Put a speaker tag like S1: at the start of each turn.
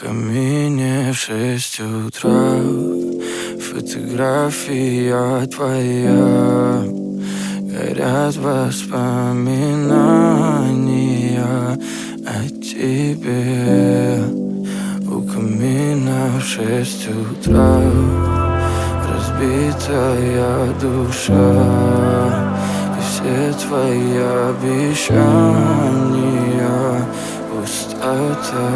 S1: камине в 6 утра. Фотография твоя. Горят воспоминания о тебе. У камина в 6 утра. Разбитая душа. И все твои обещания пустота.